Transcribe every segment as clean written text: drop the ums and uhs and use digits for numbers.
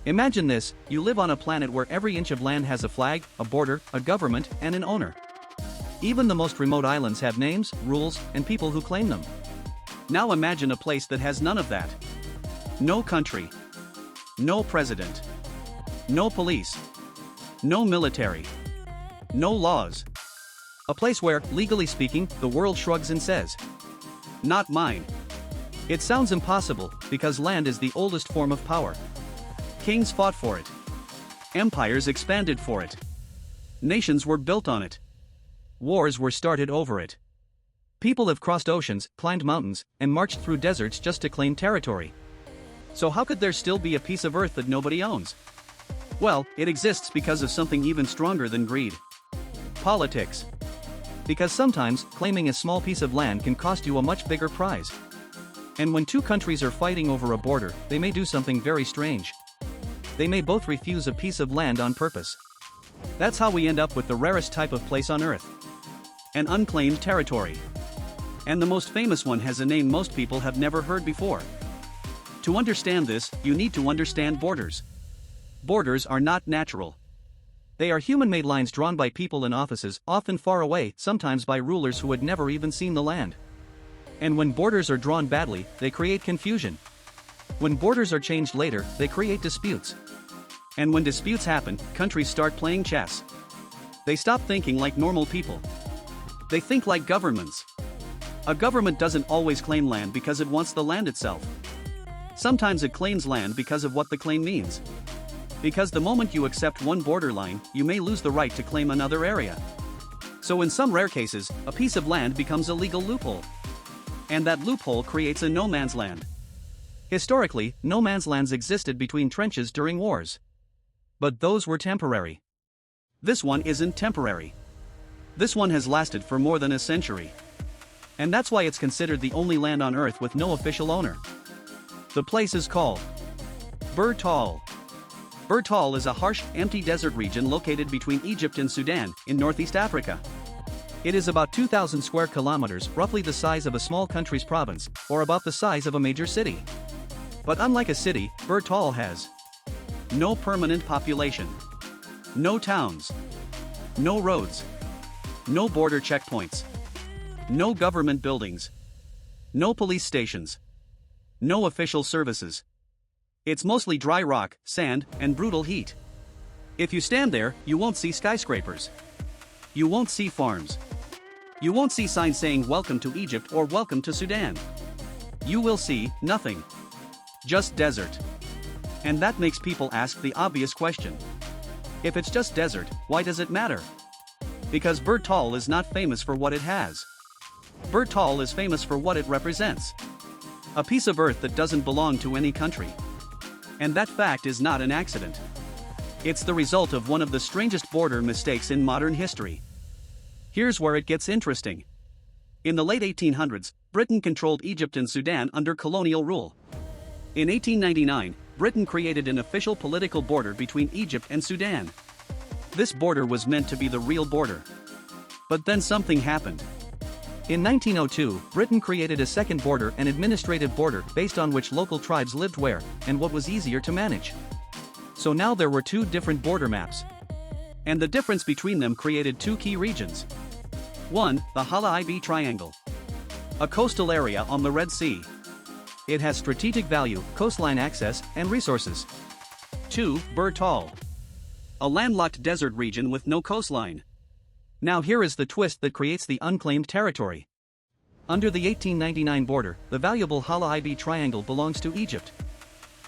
Imagine this: you live on a planet where every inch of land has a flag, a border, a government, and an owner. Even the most remote islands have names, rules, and people who claim them. Now imagine a place that has none of that. No country. No president. No police. No military. No laws. A place where, legally speaking, the world shrugs and says, "Not mine." It sounds impossible, because land is the oldest form of power. Kings fought for it. Empires expanded for it. Nations were built on it. Wars were started over it. People have crossed oceans, climbed mountains, and marched through deserts just to claim territory. So how could there still be a piece of earth that nobody owns? Well, it exists because of something even stronger than greed. Politics. Because sometimes, claiming a small piece of land can cost you a much bigger prize. And when two countries are fighting over a border, they may do something very strange. They may both refuse a piece of land on purpose. That's how we end up with the rarest type of place on Earth. An unclaimed territory. And the most famous one has a name most people have never heard before. To understand this, you need to understand borders. Borders are not natural. They are human-made lines drawn by people in offices, often far away, sometimes by rulers who had never even seen the land. And when borders are drawn badly, they create confusion. When borders are changed later, they create disputes. And when disputes happen, countries start playing chess. They stop thinking like normal people. They think like governments. A government doesn't always claim land because it wants the land itself. Sometimes it claims land because of what the claim means. Because the moment you accept one borderline, you may lose the right to claim another area. So in some rare cases, a piece of land becomes a legal loophole. And that loophole creates a no man's land. Historically, no man's lands existed between trenches during wars. But those were temporary. This one isn't temporary. This one has lasted for more than a century. And that's why it's considered the only land on Earth with no official owner. The place is called Bir Tawil. Bir Tawil is a harsh, empty desert region located between Egypt and Sudan, in Northeast Africa. It is about 2,000 square kilometers, roughly the size of a small country's province, or about the size of a major city. But unlike a city, Bir Tawil has no permanent population, no towns, no roads, no border checkpoints, no government buildings, no police stations, no official services. It's mostly dry rock, sand, and brutal heat. If you stand there, you won't see skyscrapers. You won't see farms. You won't see signs saying "Welcome to Egypt" or "Welcome to Sudan." You will see nothing. Just desert. And that makes people ask the obvious question. If it's just desert, why does it matter? Because Bir Tawil is not famous for what it has. Bir Tawil is famous for what it represents. A piece of earth that doesn't belong to any country. And that fact is not an accident. It's the result of one of the strangest border mistakes in modern history. Here's where it gets interesting. In the late 1800s, Britain controlled Egypt and Sudan under colonial rule. In 1899, Britain created an official political border between Egypt and Sudan. This border was meant to be the real border. But then something happened. In 1902, Britain created a second border, an administrative border, based on which local tribes lived where, and what was easier to manage. So now there were two different border maps. And the difference between them created two key regions. One, the Hala-Ibe Triangle. A coastal area on the Red Sea. It has strategic value, coastline access, and resources. 2. Bir Tawil. A landlocked desert region with no coastline. Now here is the twist that creates the unclaimed territory. Under the 1899 border, the valuable Hala-Ibe Triangle belongs to Egypt.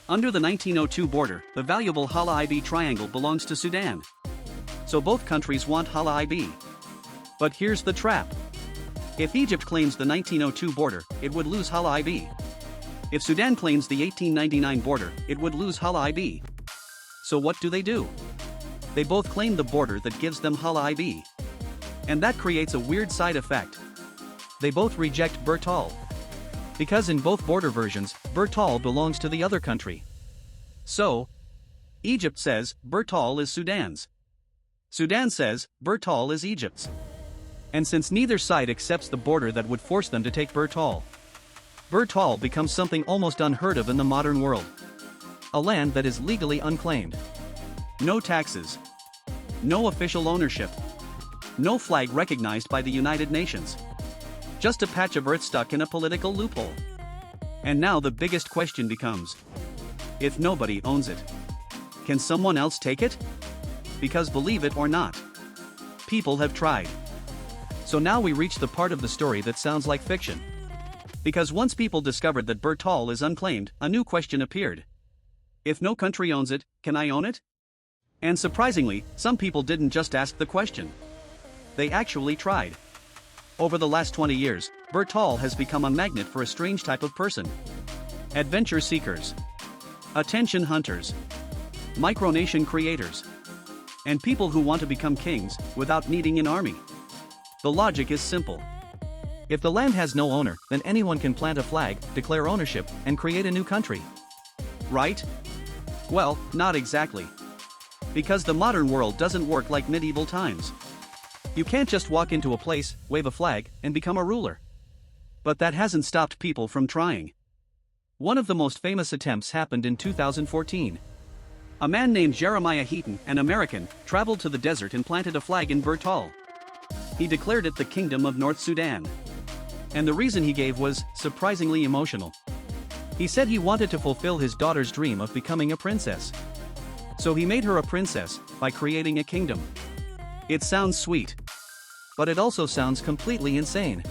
Under the 1902 border, the valuable Hala-Ibe Triangle belongs to Sudan. So both countries want Hala-Ibe. But here's the trap. If Egypt claims the 1902 border, it would lose Hala-Ibe. If Sudan claims the 1899 border, it would lose Hala-Ibe. So what do? They both claim the border that gives them Hala-Ibe. And that creates a weird side effect. They both reject Bir Tawil. Because in both border versions, Bir Tawil belongs to the other country. So, Egypt says Bir Tawil is Sudan's. Sudan says Bir Tawil is Egypt's. And since neither side accepts the border that would force them to take Bir Tawil, Bir Tawil becomes something almost unheard of in the modern world. A land that is legally unclaimed. No taxes. No official ownership. No flag recognized by the United Nations. Just a patch of earth stuck in a political loophole. And now the biggest question becomes: if nobody owns it, can someone else take it? Because believe it or not, people have tried. So now we reach the part of the story that sounds like fiction. Because once people discovered that Bir Tawil is unclaimed, a new question appeared. If no country owns it, can I own it? And surprisingly, some people didn't just ask the question. They actually tried. Over the last 20 years, Bir Tawil has become a magnet for a strange type of person. Adventure seekers. Attention hunters. Micronation creators. And people who want to become kings without needing an army. The logic is simple. If the land has no owner, then anyone can plant a flag, declare ownership, and create a new country. Right? Well, not exactly. Because the modern world doesn't work like medieval times. You can't just walk into a place, wave a flag, and become a ruler. But that hasn't stopped people from trying. One of the most famous attempts happened in 2014. A man named Jeremiah Heaton, an American, traveled to the desert and planted a flag in Bir Tawil. He declared it the Kingdom of North Sudan. And the reason he gave was surprisingly emotional. He said he wanted to fulfill his daughter's dream of becoming a princess. So he made her a princess by creating a kingdom. It sounds sweet. But it also sounds completely insane.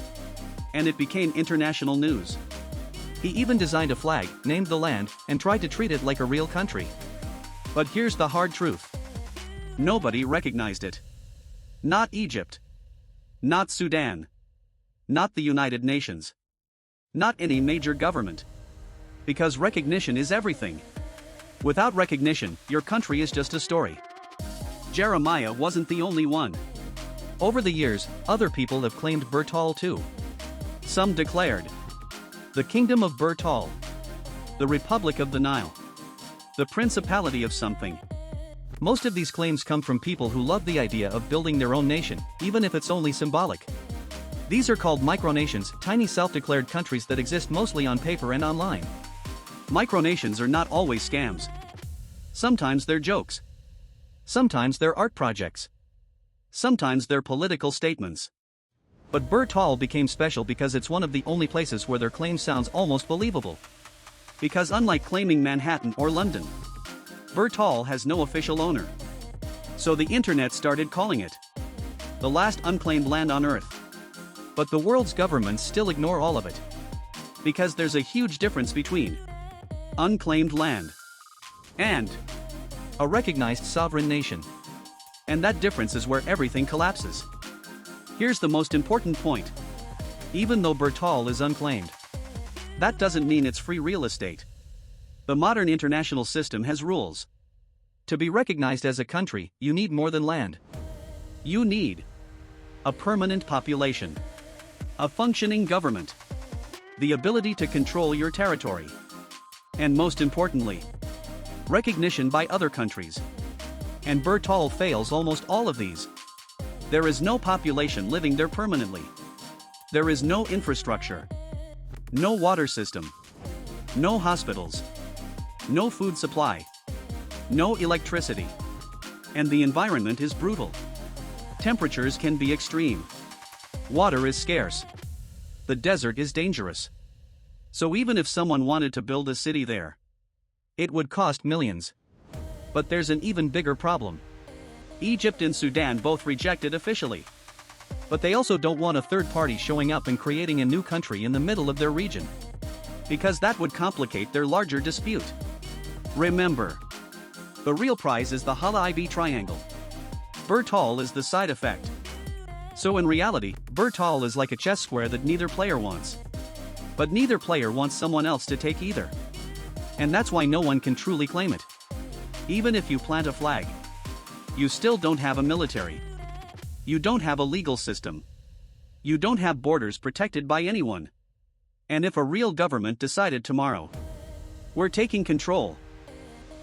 And it became international news. He even designed a flag, named the land, and tried to treat it like a real country. But here's the hard truth. Nobody recognized it. Not Egypt. Not Sudan. Not the United Nations. Not any major government. Because recognition is everything. Without recognition, your country is just a story. Jeremiah wasn't the only one. Over the years, other people have claimed Bir Tawil too. Some declared the Kingdom of Bir Tawil, the Republic of the Nile, the Principality of something. Most of these claims come from people who love the idea of building their own nation, even if it's only symbolic. These are called micronations, tiny self-declared countries that exist mostly on paper and online. Micronations are not always scams. Sometimes they're jokes. Sometimes they're art projects. Sometimes they're political statements. But Bir Tawil became special because it's one of the only places where their claim sounds almost believable. Because unlike claiming Manhattan or London, Bir Tawil has no official owner. So the internet started calling it the last unclaimed land on Earth. But the world's governments still ignore all of it. Because there's a huge difference between unclaimed land and a recognized sovereign nation. And that difference is where everything collapses. Here's the most important point. Even though Bir Tawil is unclaimed, that doesn't mean it's free real estate. The modern international system has rules. To be recognized as a country, you need more than land. You need a permanent population, a functioning government, the ability to control your territory, and most importantly, recognition by other countries. And Bir Tawil fails almost all of these. There is no population living there permanently. There is no infrastructure, no water system, no hospitals, no food supply, no electricity. And the environment is brutal. Temperatures can be extreme. Water is scarce. The desert is dangerous. So even if someone wanted to build a city there, it would cost millions. But there's an even bigger problem. Egypt and Sudan both reject it officially. But they also don't want a third party showing up and creating a new country in the middle of their region. Because that would complicate their larger dispute. Remember, the real prize is the Hala-IV triangle. Bir Tawil is the side effect. So in reality, Bir Tawil is like a chess square that neither player wants. But neither player wants someone else to take either. And that's why no one can truly claim it. Even if you plant a flag, you still don't have a military. You don't have a legal system. You don't have borders protected by anyone. And if a real government decided tomorrow, we're taking control,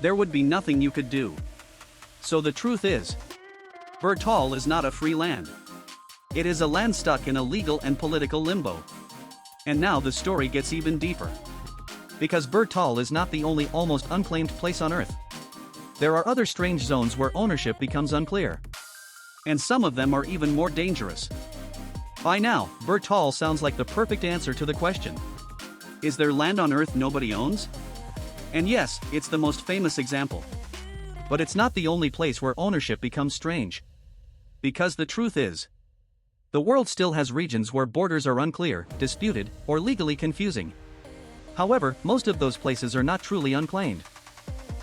there would be nothing you could do. So the truth is, Bir Tawil is not a free land. It is a land stuck in a legal and political limbo. And now the story gets even deeper. Because Bir Tawil is not the only almost unclaimed place on Earth. There are other strange zones where ownership becomes unclear. And some of them are even more dangerous. By now, Bir Tawil sounds like the perfect answer to the question. Is there land on Earth nobody owns? And yes, it's the most famous example. But it's not the only place where ownership becomes strange. Because the truth is, the world still has regions where borders are unclear, disputed, or legally confusing. However, most of those places are not truly unclaimed.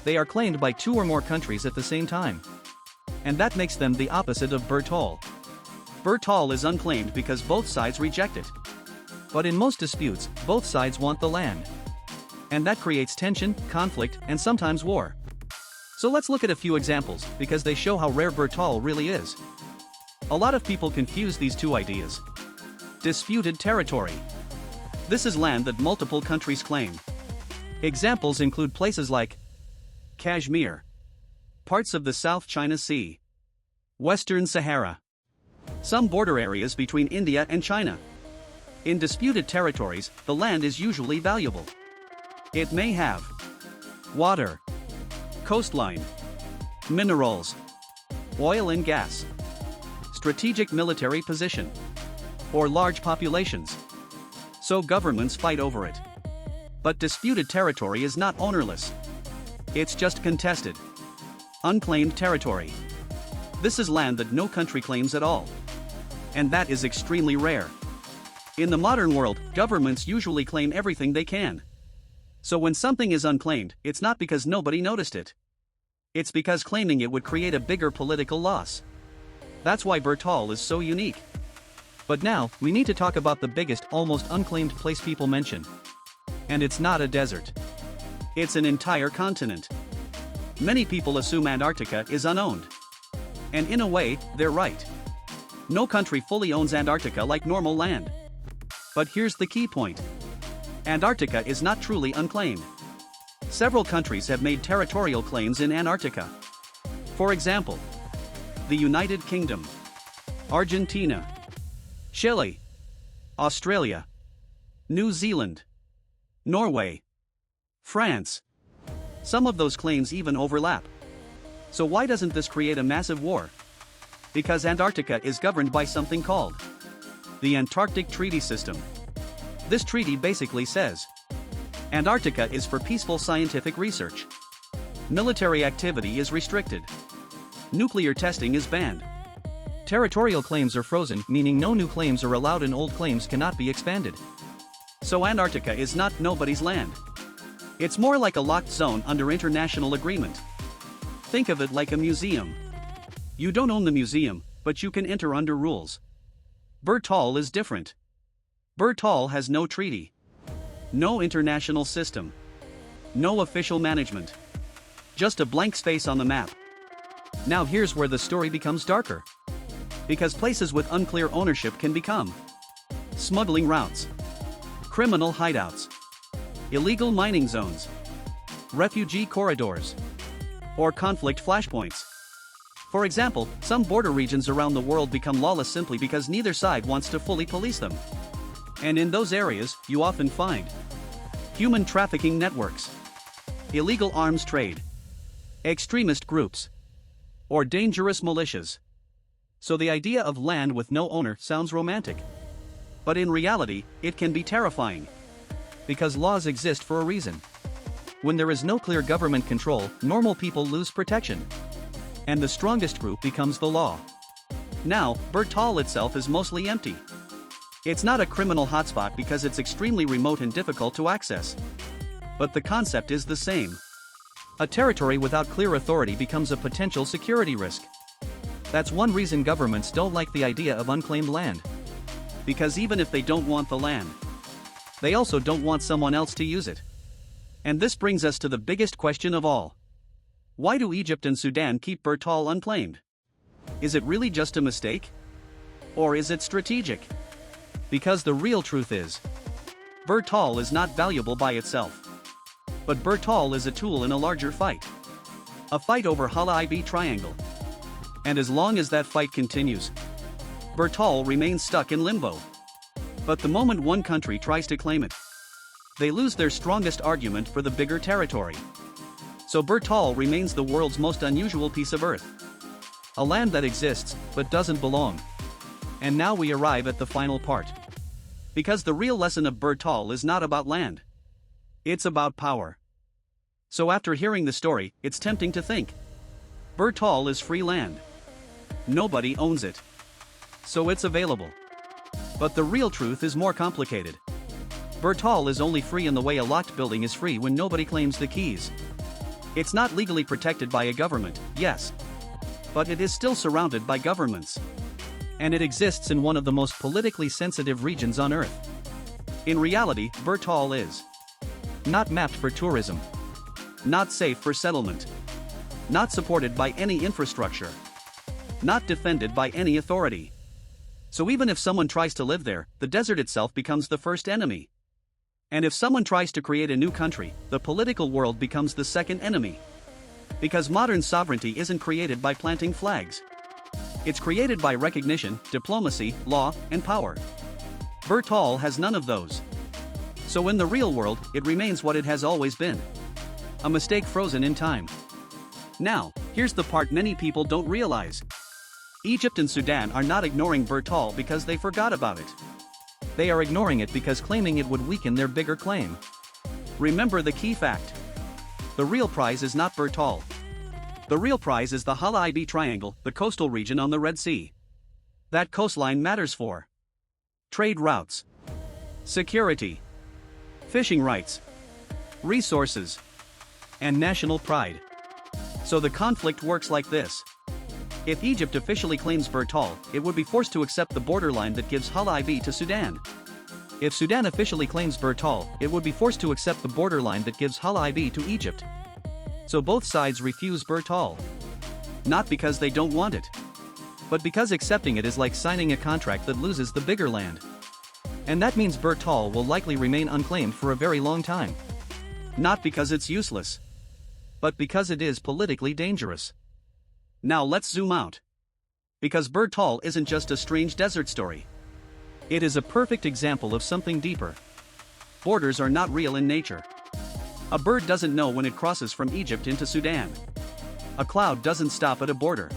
They are claimed by 2 or more countries at the same time. And that makes them the opposite of Bir Tawil. Bir Tawil is unclaimed because both sides reject it. But in most disputes, both sides want the land. And that creates tension, conflict, and sometimes war. So let's look at a few examples, because they show how rare Bir Tawil really is. A lot of people confuse these two ideas. Disputed territory. This is land that multiple countries claim. Examples include places like Kashmir, parts of the South China Sea, Western Sahara, some border areas between India and China. In disputed territories, the land is usually valuable. It may have water, coastline, minerals, oil and gas, strategic military position, or large populations. So governments fight over it. But disputed territory is not ownerless. It's just contested. Unclaimed territory. This is land that no country claims at all. And that is extremely rare. In the modern world, governments usually claim everything they can. So when something is unclaimed, it's not because nobody noticed it. It's because claiming it would create a bigger political loss. That's why Bir Tawil is so unique. But now, we need to talk about the biggest, almost unclaimed place people mention. And it's not a desert. It's an entire continent. Many people assume Antarctica is unowned. And in a way, they're right. No country fully owns Antarctica like normal land. But here's the key point. Antarctica is not truly unclaimed. Several countries have made territorial claims in Antarctica. For example, the United Kingdom, Argentina, Chile, Australia, New Zealand, Norway, France. Some of those claims even overlap. So why doesn't this create a massive war? Because Antarctica is governed by something called the Antarctic Treaty System. This treaty basically says Antarctica is for peaceful scientific research. Military activity is restricted. Nuclear testing is banned. Territorial claims are frozen, meaning no new claims are allowed and old claims cannot be expanded. So Antarctica is not nobody's land. It's more like a locked zone under international agreement. Think of it like a museum. You don't own the museum, but you can enter under rules. Bir Tawil is different. Bir Tawil has no treaty, no international system, no official management. Just a blank space on the map. Now here's where the story becomes darker. Because places with unclear ownership can become smuggling routes, criminal hideouts, illegal mining zones, refugee corridors, or conflict flashpoints. For example, some border regions around the world become lawless simply because neither side wants to fully police them. And in those areas, you often find human trafficking networks, illegal arms trade, extremist groups, or dangerous militias. So the idea of land with no owner sounds romantic. But in reality, it can be terrifying. Because laws exist for a reason. When there is no clear government control, normal people lose protection. And the strongest group becomes the law. Now, Bir Tawil itself is mostly empty. It's not a criminal hotspot because it's extremely remote and difficult to access. But the concept is the same. A territory without clear authority becomes a potential security risk. That's one reason governments don't like the idea of unclaimed land. Because even if they don't want the land, they also don't want someone else to use it. And this brings us to the biggest question of all. Why do Egypt and Sudan keep Bir Tawil unclaimed? Is it really just a mistake? Or is it strategic? Because the real truth is, Bir Tawil is not valuable by itself. But Bir Tawil is a tool in a larger fight. A fight over Hala-Ib Triangle. And as long as that fight continues, Bir Tawil remains stuck in limbo. But the moment one country tries to claim it, they lose their strongest argument for the bigger territory. So Bir Tawil remains the world's most unusual piece of earth. A land that exists, but doesn't belong. And now we arrive at the final part. Because the real lesson of Bir Tawil is not about land. It's about power. So after hearing the story, it's tempting to think. Bir Tawil is free land. Nobody owns it. So it's available. But the real truth is more complicated. Bir Tawil is only free in the way a locked building is free when nobody claims the keys. It's not legally protected by a government, yes. But it is still surrounded by governments. And it exists in one of the most politically sensitive regions on Earth. In reality, Bir Tawil is not mapped for tourism. Not safe for settlement. Not supported by any infrastructure. Not defended by any authority. So even if someone tries to live there, the desert itself becomes the first enemy. And if someone tries to create a new country, the political world becomes the second enemy. Because modern sovereignty isn't created by planting flags. It's created by recognition, diplomacy, law, and power. Bir Tawil has none of those. So in the real world, it remains what it has always been. A mistake frozen in time. Now, here's the part many people don't realize. Egypt and Sudan are not ignoring Bir Tawil because they forgot about it. They are ignoring it because claiming it would weaken their bigger claim. Remember the key fact. The real prize is not Bir Tawil. The real prize is the Hala-Ibe Triangle, the coastal region on the Red Sea. That coastline matters for trade routes, security, fishing rights, resources, and national pride. So the conflict works like this. If Egypt officially claims Bir Tawil, it would be forced to accept the borderline that gives Hala-Ibe to Sudan. If Sudan officially claims Bir Tawil, it would be forced to accept the borderline that gives Hala-Ibe to Egypt. So both sides refuse Bir Tawil. Not because they don't want it, but because accepting it is like signing a contract that loses the bigger land. And that means Bir Tawil will likely remain unclaimed for a very long time. Not because it's useless, but because it is politically dangerous. Now let's zoom out. Because Bir Tawil isn't just a strange desert story. It is a perfect example of something deeper. Borders are not real in nature. A bird doesn't know when it crosses from Egypt into Sudan. A cloud doesn't stop at a border.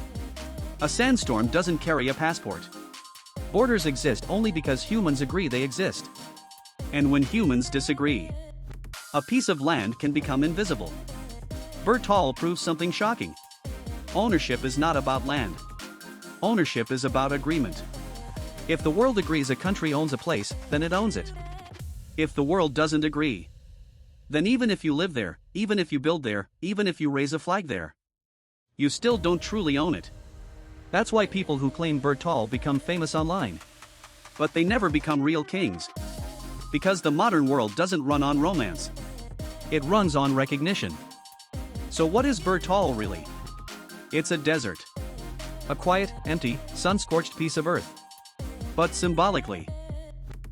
A sandstorm doesn't carry a passport. Borders exist only because humans agree they exist. And when humans disagree, a piece of land can become invisible. Bir Tawil proves something shocking. Ownership is not about land. Ownership is about agreement. If the world agrees a country owns a place, then it owns it. If the world doesn't agree, then even if you live there, even if you build there, even if you raise a flag there, you still don't truly own it. That's why people who claim Bir Tawil become famous online. But they never become real kings. Because the modern world doesn't run on romance. It runs on recognition. So what is Bir Tawil really? It's a desert. A quiet, empty, sun-scorched piece of earth. But symbolically,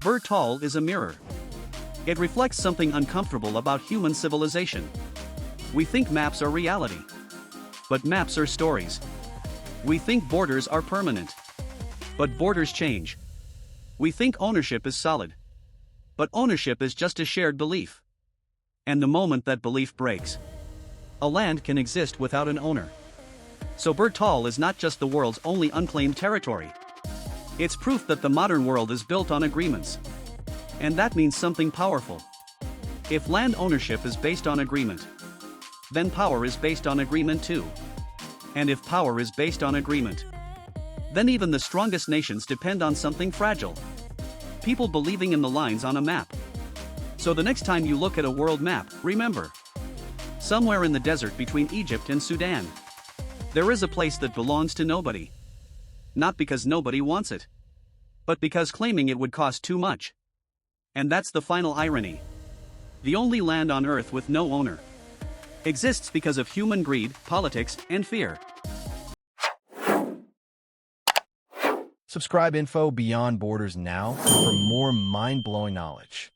Bir Tawil is a mirror. It reflects something uncomfortable about human civilization. We think maps are reality. But maps are stories. We think borders are permanent. But borders change. We think ownership is solid. But ownership is just a shared belief. And the moment that belief breaks, a land can exist without an owner. So Bir Tawil is not just the world's only unclaimed territory. It's proof that the modern world is built on agreements. And that means something powerful. If land ownership is based on agreement, then power is based on agreement too. And if power is based on agreement, then even the strongest nations depend on something fragile. People believing in the lines on a map. So the next time you look at a world map, remember, somewhere in the desert between Egypt and Sudan, there is a place that belongs to nobody. Not because nobody wants it, but because claiming it would cost too much. And that's the final irony. The only land on Earth with no owner exists because of human greed, politics, and fear. Subscribe Info Beyond Borders now for more mind-blowing knowledge.